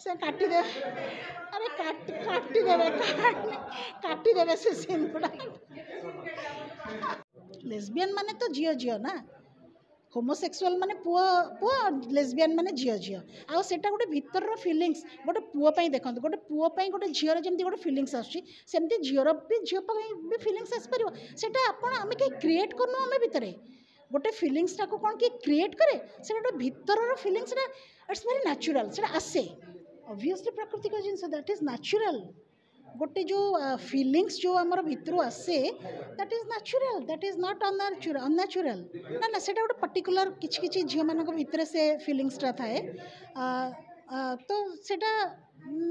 से काटिदे अरे काटिदेवे काटिदेवे से सीन गुड़ा लेस्बियन माने तो झियो झियो ना होमोसेक्सुअल माने पुआ पुआ लेस्बियन माने झियो झियो आ सेटा गोटे भितर फिलिंग्स गोटे पुओ पई देखंतु गोटे पुओ पई गोटे झियोर जेमती गोटे फिलिंग्स आछी सेमती झियोर भी झियो पई भी फिलिंग्स आस परिबो सेटा आपण आमे के क्रिएट करनो आमे भितरे गोटे फिलिंग्स टाको कौन कि क्रिएट करे से गोटे भितर फिलिंग्स इट्स वेरी नेचुरल से आसे ऑब्वियसली प्राकृतिक जिनस दैट इज नेचुरल गोटे जो फिलिंग्स जो आमर भितर आसे that is natural that is not unnatural ना ना से गोटे पर्टिकुलर किछि किछि झियो मानक भितर से फिलिंग्सटा थाए तो सेटा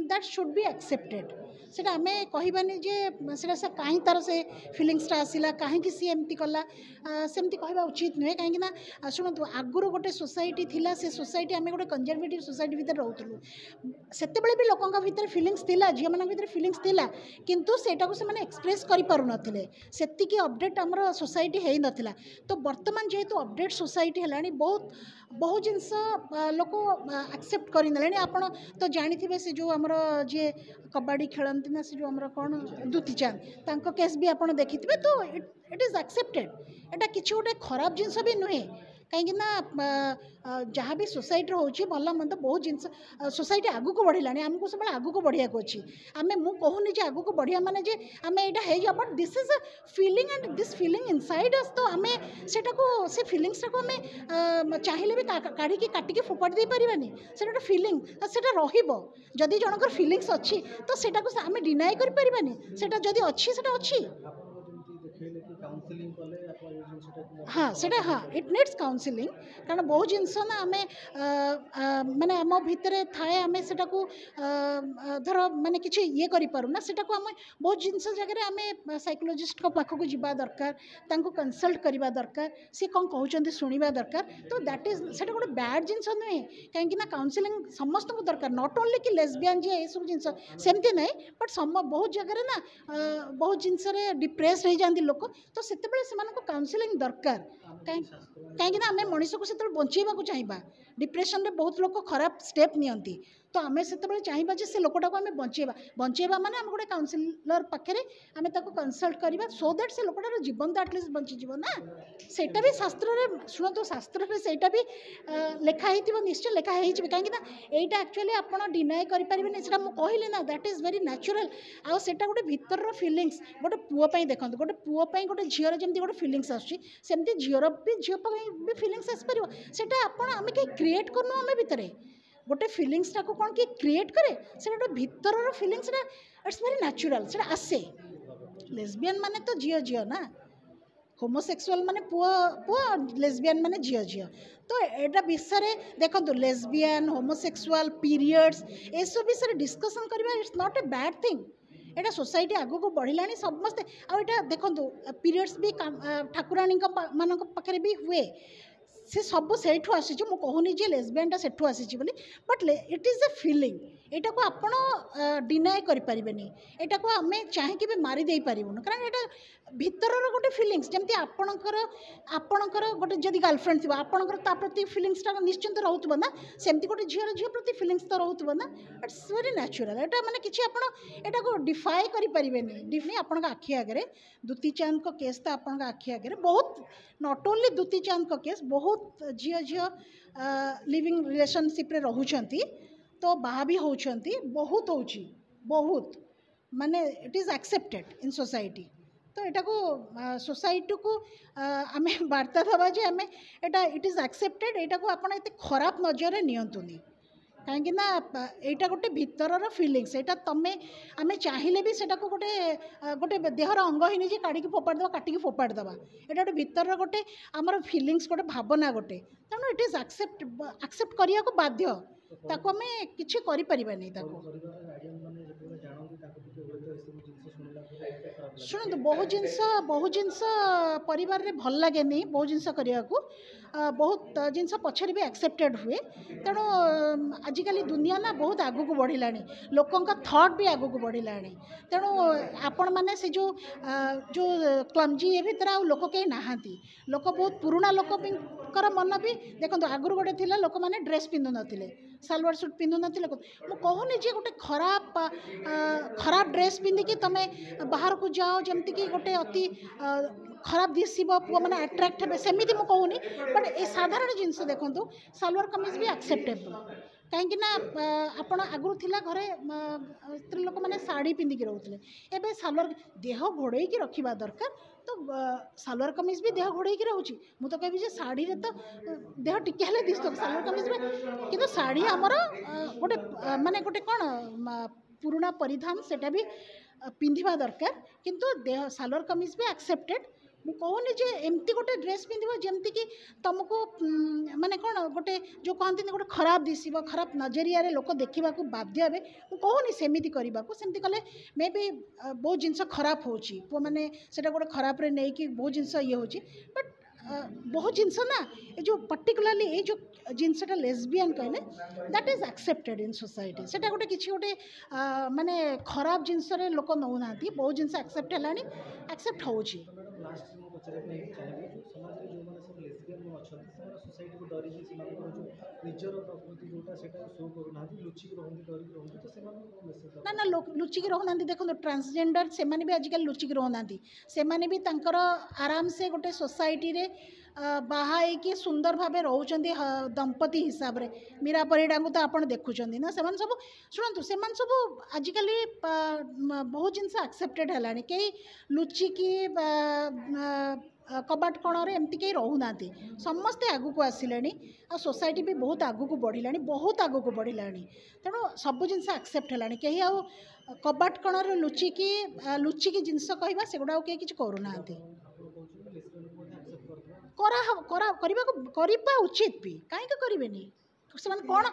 दैट शुड बी एक्सेप्टेड सेटा आमे कहबानी जे सेटा से कहीं तार से फिलिंग्सटा आसला कहीं सी एमती कला सेमती कहवा उचित नुहे कहीं शुणु आगुरी गोटे सोसाइटी थिला से सोसाइटी आमे गोटे कंजर्वेटिव सोसाइटी भितर रोलु सेतेबेले भी लोकों भितर फिलिंग्स थिला झियो मान भितर फिलिंग्स थिला किंतु सेटा को से माने एक्सप्रेस करि पारु नथिले सेतिकी अपडेट हमर सोसाइटी हेई नथिला तो वर्तमान जेहेतु अपडेट सोसाइटी हेलानी बहुत बहुत जिनस लोक एक्सेप्ट करने आपण तो जानी से जो आमर जे कबाड़ी खेलती ना से जो आमर कौन दुती चांद तांको केस भी आप देखिथे तो इट इज एक्सेप्टेड एटा किसी गोटे खराब जिनस भी नुहे कहीं जहाँ भी सोसाइटी होची भल मंद बहुत जिन सोसाइटी आगू को बढ़ला आमको सब आगू को बढ़िया अच्छी आम मु कहूनी जे आगू को बढ़िया माने जे आम यहाँ but this is a feeling and this feeling inside us तो आम से फिलिंग्स को आम चाहिए भी काढ़ी काटिकी फोपाड़ी दे पारानी से गोटे फिलिंग से रही जनकर फिलिंग्स अच्छी तो सेटा को आम डिनाई कर पारानी से जदि अच्छी से अच्छी हाँ से हाँ इट नीड्स काउंसलिंग कारण बहुत जिनस ना आम माने आम भितर थाए आम से धर माने किसी ये करूना से आम बहुत जिनस जगह आम साइकोलोजिस्ट पाखक जावा दरकार तांको कंसल्ट करवा दरकार सी कौन कहते शुणा दरकार तो दैट इज से गोटे बैड जिनस नुहे कहीं काउंसलिंग समस्त को दरकार नॉट ओनली कि लेस्बियन जी ये सब जिनस सेमती ना बट बहुत जगह ना बहुत जिनस डिप्रेस हो जाती लोक तो से काउंसलिंग दरकार कहीं आम मनीष को से बचेबा चाहिए डिप्रेशन रे बहुत लोग खराब स्टेप नियंती तो आम से चाहिए जे से लोकटा को आम बचेबा माने आम गोटे काउंसिलर पाखे आम कंसल्ट करवा सो दैट से लोकटार जीवन तो एटलिस्ट बंचीज ना सेटा भी शास्त्र रे शुणु तो शास्त्र रे सेटा भी लेखाई निश्चय लेखाई कहीं यहाँ एक्चुअली आप डिनाई करें से कहली ना दैट इज वेरी नेचुरल आउ सेटा गोटे भितर फिलिंग्स गोटे पुओ देखो गोटे पुओ गोटे झीर जमी गोटे फिलिंग्स आसमती झीर भी झील भी फिलिंग्स आसपर से आम कहीं क्रिएट करनु आम भितर गोटे फिलिंग्स टाको कौन कि क्रिएट करे से गोटे भितर फिलिंग्स इट्स वेरी नेचुरल से आसे लेस्बियन माने तो झियो झियो ना होमोसेक्सुअल माने पुआ पुआ लेस्बियन माने झियो झियो तो एटा विषय देखो लेस्बियन होमोसेक्सुअल पीरियड्स ये सब विषय डिस्कसन करबा it's not a bad thing Etah society आगू को बढ़ला समस्ते आटा देखो पीरियड्स भी ठाकुराणी मान पाखे भी हुए से सब से आसी कहूनी जे लेस्बियनटा से आसी but it is a feeling यहाँ को आप डिनाई करें यहाँ को आम चाहिए भी मारिदे पारूँ कारण यहाँ भितर गोटे फिलिंग्स जमी आपणकर गोटे जदि गर्लफ्रेंड थी आपंकर प्रति फिलिंग्सटा निश्चिंत रोथुव ना सेमती गोटे झीर झील प्रति फिलिंग्स तो रोथुव ना इट्स वेरी नेचुरल यहाँ मैंने किसी आप को डिफाए करें आपण आखि आगे दुती चांद को केस तो आपण आखि आगे बहुत नॉट ओनली दुती चांद को केस बहुत झील झील लिविंग रिलेशनशिप रे रहउछंती तो बाहा भी होउछंती बहुत होउची बहुत माने it is accepted in society तो यहाँ को सोसाइटी को आम वार्ता दबा जे आम एटा इट इज एक्सेप्टेड यहाँ को आपड़ एत खराब नजर नियंतुनी कहीं यहाँ गोटे भितर फिलिंग्स यहाँ तुम आम चाहिए भी सेटा को गोटे गोटे देहर अंग ही नहीं काढ़ी फोपाड़ी दबा काटिकी फोपाड़ी दबा यहाँ गोटे भितर गोटे आमर फिलिंग्स गोटे भावना गोटे तेणु इट इज एक्सेप्ट करने को बाध्य ताको आम किसी करें शुणु बहुत जिनस परिवार रे भल लगे नहीं बहुत जिनस करने को बहुत जिनस पछरे भी एक्सेप्टेड हुए तेणु आजिकल दुनिया ना बहुत आगू को बढ़ला लोकों का थॉट भी आगू को बढ़ला तेणु आपण मैंने से जो जो क्लमजी ये भीतर आ लोक कहीं नहांती लोक बहुत पुराना लोक मन भी देखो आगुरी गोटे थिला लोक मैंने ड्रेस पिंधु नथिले सालवार सूट पिंधु नथिले मु कहूनी जे गोटे खराब ड्रेस पिंधिकी तमे बाहर को जाओ जमती कि गोटे अति खराब दिशब पुआ मैंने अट्राक्ट हे सेमती मुझे कहूनी बट ए साधारण जिनस देखूँ सालवार कमीज भी एक्सेप्टेबल कहीं आपण आगुरी थिला घरे स्त्री लोक मैंने साड़ी पिंधिकी रोते एवं सालवार देह घोड़े रखा दरकार तो सालवार कमीज भी देह घोड़े रोचे मुझे तो कहबी शाढ़ी तो देह टिके हेल्ले दिशत सालवार कमीज में कि शाढ़ी आमर गोटे माने गोटे कौन पुराना परिधान सेटा भी पिंधिबा दरकार किंतु देह सालवार कमीज भी एक्सेप्टेड मु कहूनी जे एमती गोटे ड्रेस पिंधिब जमती कि तुमको माने कौन गोटे जो कहते गोटे खराब दिशब खराब नजरिया लोक देखा बाध्य हे मु कहूनी सेमती करने को सेमती कले मे भी बहुत जिनस खराब होची पु मैंने सेटा गोटे खराब रे नहीं कि बहुत जिनस ये होची बट बहुत जिनस ना ये जो पर्टिकुलाली ये जो जिनसटा लेस्बियन कहले that is accepted in society सेटा गोटे किसी गोटे माने खराब जिनस लोक नौना बहुत जिनस एक्सेप्ट है एक्सेप्ट होची लास्ट में पचारे चाहिए जो समाज में जो मैंने सब लेस्बियन अच्छा सोसाइटी को डरिकी जो निजर प्रकृति जोटा से शो करूना लुचिक रहती डरिक रहती तो से ना ना लुचिक रोना देखो ट्रांसजेंडर से भी आजिकल लुचिक रोना से भी तांकर आराम से गोटे सोसाइटी रे बाहा कि सुंदर भाव रोचंद दंपति हिसाब से मीरा परिडा को तो आप देखुं ना से सब शुणु से सब आजिकल बहुत जिनस एक्सेप्टेड है कई लुचिकी कबाट कणरे एमती कहीं रोना समस्ते आगू को आसिले आ सोसाइटी भी बहुत आगू को बढ़ला बहुत आगू को बढ़ला तेणु सब जिनस एक्सेप्ट है कहीं आ कबाट कणरे लुचिकी जिनस कहवा सेगुड़ा कहीं किसी करूना करवा उचित भी कहीं करें कौन